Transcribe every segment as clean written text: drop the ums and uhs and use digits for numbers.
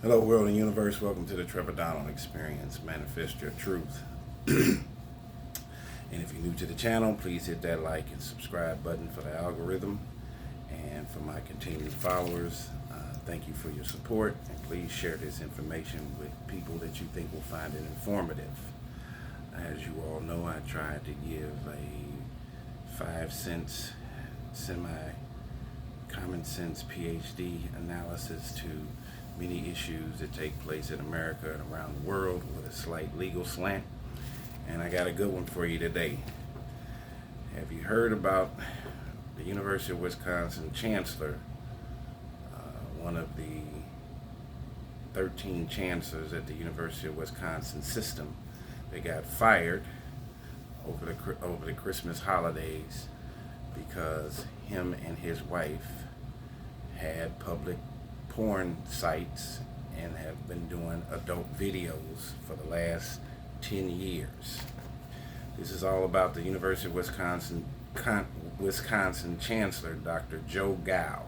Hello, world and universe. Welcome to the Trevor Donald Experience. Manifest your truth. And if you're new to the channel, please hit that like and subscribe button for the algorithm. And for my continued followers, thank you for your support. And please share this information with people that you think will find it informative. As you all know, I tried to give a 5 cents semi-common sense PhD analysis to many issues that take place in America and around the world with a slight legal slant. And I got a good one for you today. Have you heard about the University of Wisconsin Chancellor, one of the 13 chancellors at the University of Wisconsin system? They got fired over the Christmas holidays because him and his wife had public porn sites and have been doing adult videos for the last 10 years. This is all about the University of Wisconsin Chancellor, Dr. Joe Gow.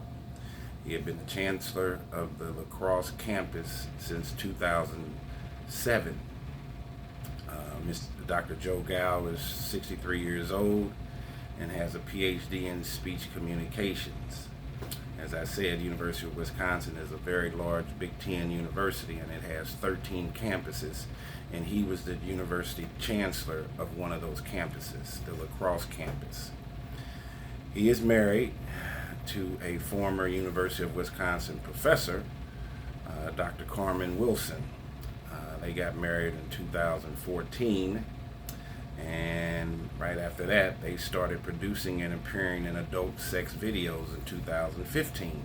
He had been the chancellor of the La Crosse campus since 2007. Dr. Joe Gow is 63 years old and has a PhD in speech communications. As I said, the University of Wisconsin is a very large Big Ten university, and it has 13 campuses, and he was the university chancellor of one of those campuses, the La Crosse campus. He is married to a former University of Wisconsin professor, Dr. Carmen Wilson. They got married in 2014, and right after that they started producing and appearing in adult sex videos in 2015.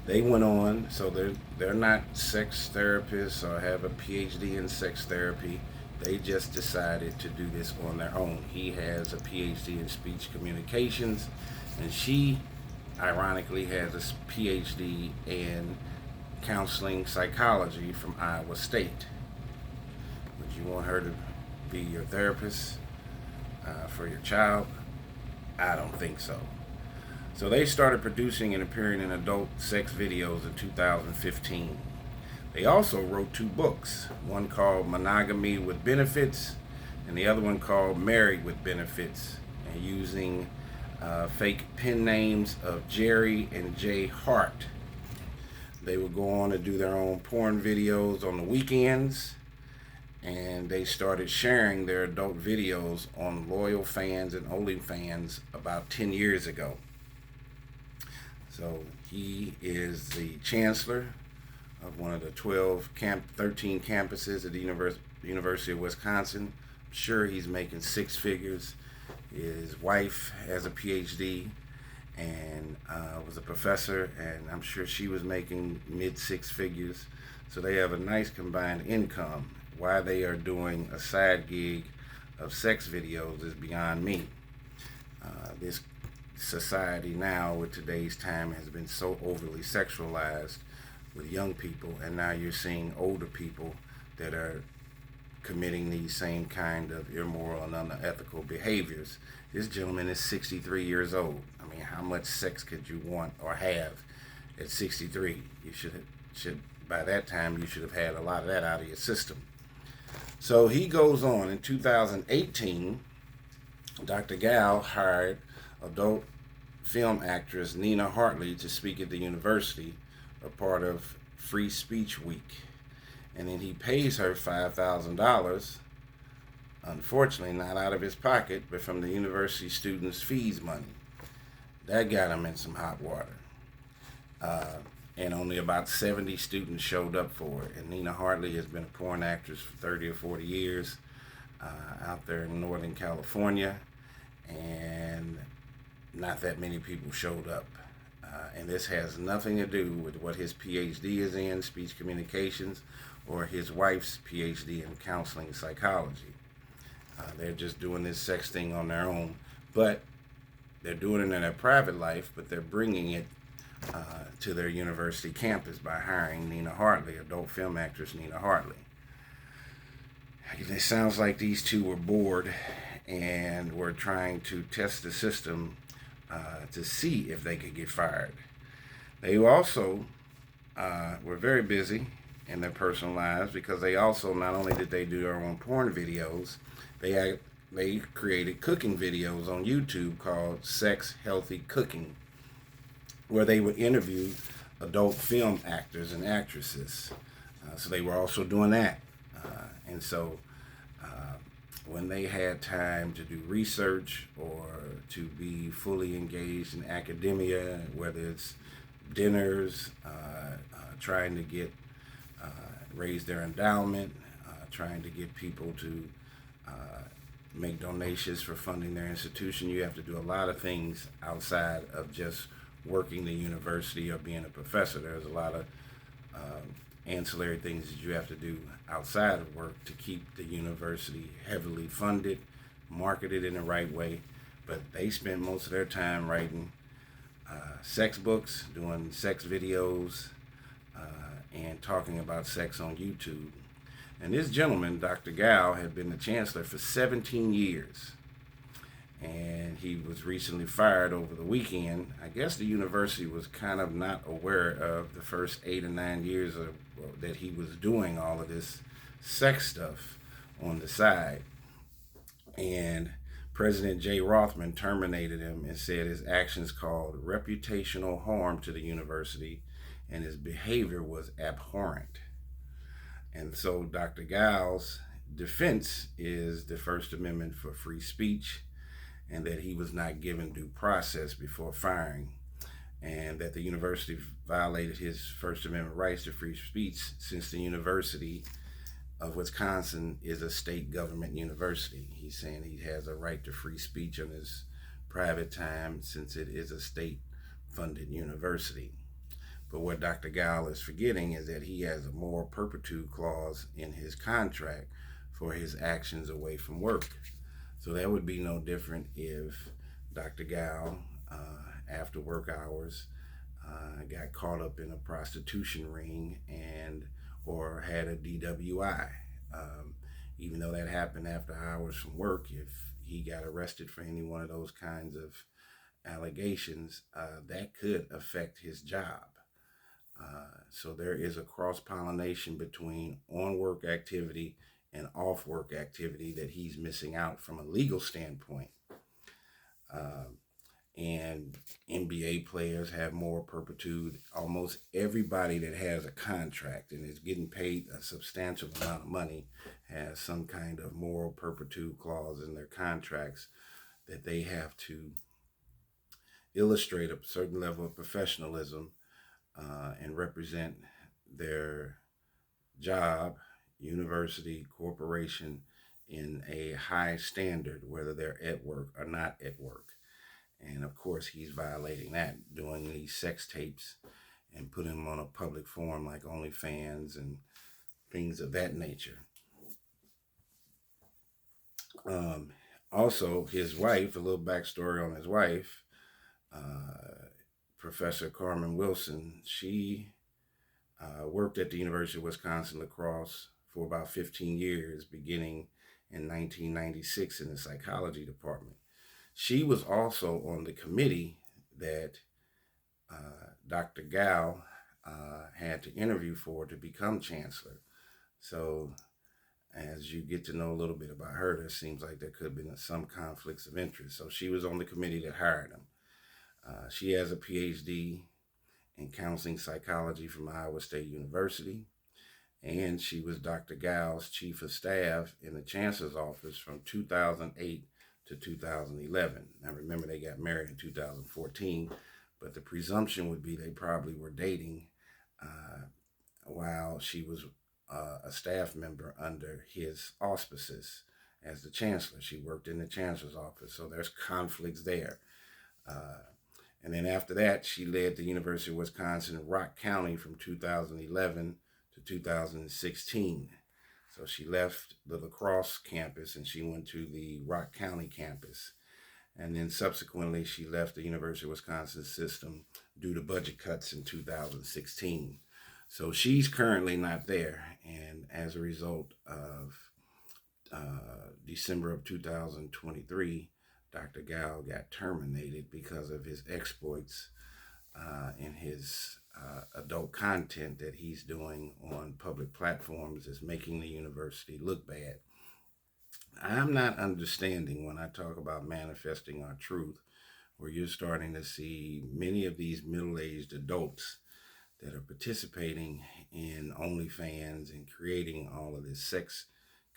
They went on, so they're not sex therapists or have a PhD in sex therapy. They just decided to do this on their own. He has a PhD in speech communications, and she ironically has a PhD in counseling psychology from Iowa State. Would you want her to be your therapist for your child? I don't think so. So they started producing and appearing in adult sex videos in 2015. They also wrote 2 books, one called Monogamy with Benefits and the other one called Married with Benefits, and using fake pen names of Jerry and Jay Hart. They would go on to do their own porn videos on the weekends, and they started sharing their adult videos on Loyal Fans and OnlyFans about 10 years ago. So he is the chancellor of one of the 13 campuses at the University of Wisconsin. I'm sure he's making 6 figures. His wife has a PhD and was a professor, and I'm sure she was making mid-6 figures. So they have a nice combined income. Why they are doing a side gig of sex videos is beyond me. This society now, with today's time, has been so overly sexualized with young people, and now you're seeing older people that are committing these same kind of immoral and unethical behaviors. This gentleman is 63 years old. I mean, how much sex could you want or have at 63? You should by that time you should have had a lot of that out of your system. So he goes on. In 2018, Dr. Gow hired adult film actress Nina Hartley to speak at the university, a part of Free Speech Week. And then he pays her $5,000, unfortunately not out of his pocket, but from the university students' fees money. That got him in some hot water. And only about 70 students showed up for it. And Nina Hartley has been a porn actress for 30 or 40 years out there in Northern California, and not that many people showed up. And this has nothing to do with what his PhD is in, speech communications, or his wife's PhD in counseling psychology. They're just doing this sex thing on their own, but they're doing it in their private life, but they're bringing it to their university campus by hiring Nina Hartley, adult film actress Nina Hartley. It sounds like these two were bored and were trying to test the system to see if they could get fired. They also were very busy in their personal lives because they also, not only did they do their own porn videos, they created cooking videos on YouTube called Sex Healthy Cooking, where they would interview adult film actors and actresses. So they were also doing that. And so when they had time to do research or to be fully engaged in academia, whether it's dinners, trying to get raise their endowment, trying to get people to make donations for funding their institution, you have to do a lot of things outside of just working the university or being a professor. There's a lot of ancillary things that you have to do outside of work to keep the university heavily funded, marketed in the right way. But they spend most of their time writing sex books, doing sex videos, and talking about sex on YouTube. And this gentleman, Dr. Gao, had been the chancellor for 17 years. And he was recently fired over the weekend. I guess the university was kind of not aware of the first 8 or 9 years that he was doing all of this sex stuff on the side. And President Jay Rothman terminated him and said his actions caused reputational harm to the university and his behavior was abhorrent. And so Dr. Gao's defense is the First Amendment for free speech, and that he was not given due process before firing, and that the university violated his First Amendment rights to free speech since the University of Wisconsin is a state government university. He's saying he has a right to free speech on his private time since it is a state-funded university. But what Dr. Gao is forgetting is that he has a moral turpitude clause in his contract for his actions away from work. So that would be no different if Dr. Gao, after work hours, got caught up in a prostitution ring or had a DWI. Even though that happened after hours from work, if he got arrested for any one of those kinds of allegations, that could affect his job. So there is a cross-pollination between on-work activity and off-work activity that he's missing out from a legal standpoint. And NBA players have moral turpitude. Almost everybody that has a contract and is getting paid a substantial amount of money has some kind of moral turpitude clause in their contracts that they have to illustrate a certain level of professionalism and represent their job, university, corporation in a high standard, whether they're at work or not at work. And of course, he's violating that, doing these sex tapes and putting them on a public forum like OnlyFans and things of that nature. Also, his wife, a little backstory on his wife, Professor Carmen Wilson, she worked at the University of Wisconsin La Crosse for about 15 years, beginning in 1996 in the psychology department. She was also on the committee that Dr. Gao had to interview for to become chancellor. So as you get to know a little bit about her, there seems like there could have been some conflicts of interest. So she was on the committee that hired him. She has a PhD in counseling psychology from Iowa State University, and she was Dr. Gao's chief of staff in the chancellor's office from 2008 to 2011. Now remember, they got married in 2014, but the presumption would be they probably were dating while she was a staff member under his auspices as the chancellor. She worked in the chancellor's office, so there's conflicts there. And then after that, she led the University of Wisconsin in Rock County from 2011 to 2016. So she left the La Crosse campus and she went to the Rock County campus. And then subsequently, she left the University of Wisconsin system due to budget cuts in 2016. So she's currently not there. And as a result of December of 2023, Dr. Gao got terminated because of his exploits in his adult content that he's doing on public platforms is making the university look bad. I'm not understanding when I talk about manifesting our truth, where you're starting to see many of these middle-aged adults that are participating in OnlyFans and creating all of this sex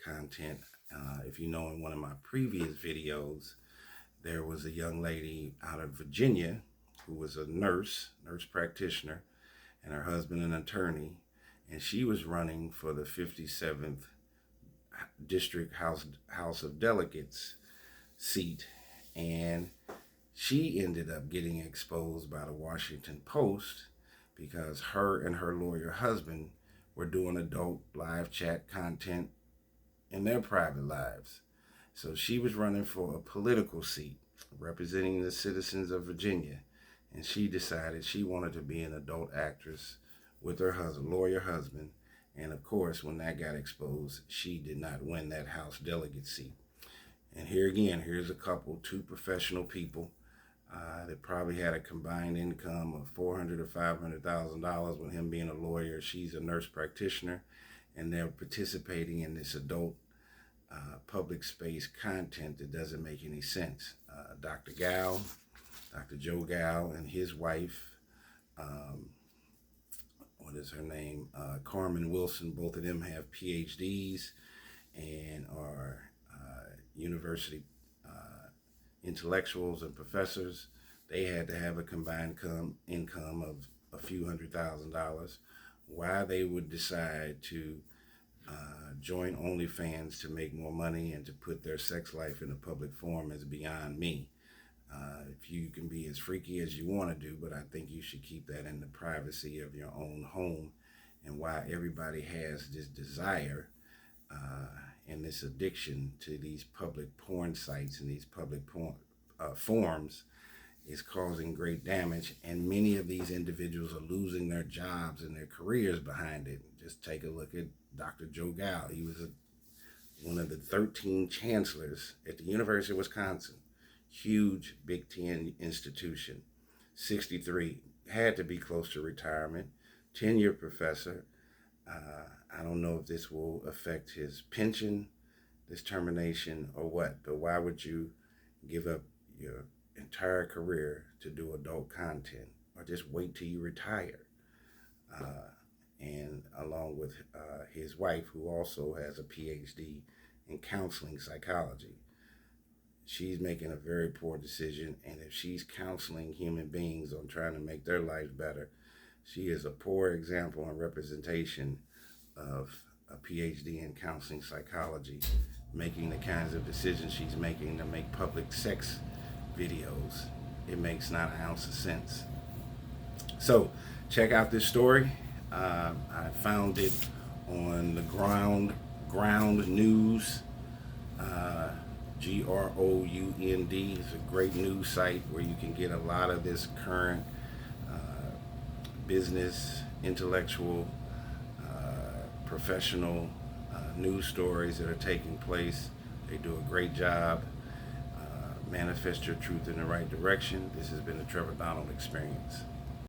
content. If you know, in one of my previous videos, there was a young lady out of Virginia who was a nurse practitioner, and her husband an attorney, and she was running for the 57th District House of Delegates seat, and she ended up getting exposed by the Washington Post because her and her lawyer husband were doing adult live chat content in their private lives. So she was running for a political seat representing the citizens of Virginia, and she decided she wanted to be an adult actress with her lawyer husband. And of course, when that got exposed, she did not win that House delegate seat. And here again, here's a couple, two professional people that probably had a combined income of $400,000 or $500,000 with him being a lawyer. She's a nurse practitioner, and they're participating in this adult public space content that doesn't make any sense. Dr. Joe Gal, and his wife, what is her name? Carmen Wilson. Both of them have PhDs and are university intellectuals and professors. They had to have a combined income of a few $100,000. Why they would decide to join OnlyFans to make more money and to put their sex life in a public forum is beyond me. If you can be as freaky as you want to do, but I think you should keep that in the privacy of your own home. And why everybody has this desire and this addiction to these public porn sites and these public porn forums is causing great damage. And many of these individuals are losing their jobs and their careers behind it. Just take a look at Dr. Joe Gal. He was one of the 13 chancellors at the University of Wisconsin. Huge Big Ten institution. 63, had to be close to retirement. 10-year professor. I don't know if this will affect his pension, this termination, or what, but why would you give up your entire career to do adult content, or just wait till you retire? And along with his wife, who also has a PhD in counseling psychology. She's making a very poor decision, and if she's counseling human beings on trying to make their lives better, she is a poor example and representation of a PhD in counseling psychology, making the kinds of decisions she's making to make public sex videos. It makes not an ounce of sense. So check out this story. I found it on the Ground News. GROUND is a great news site where you can get a lot of this current business, intellectual, professional news stories that are taking place. They do a great job. Manifest your truth in the right direction. This has been the Trevor Donald Experience.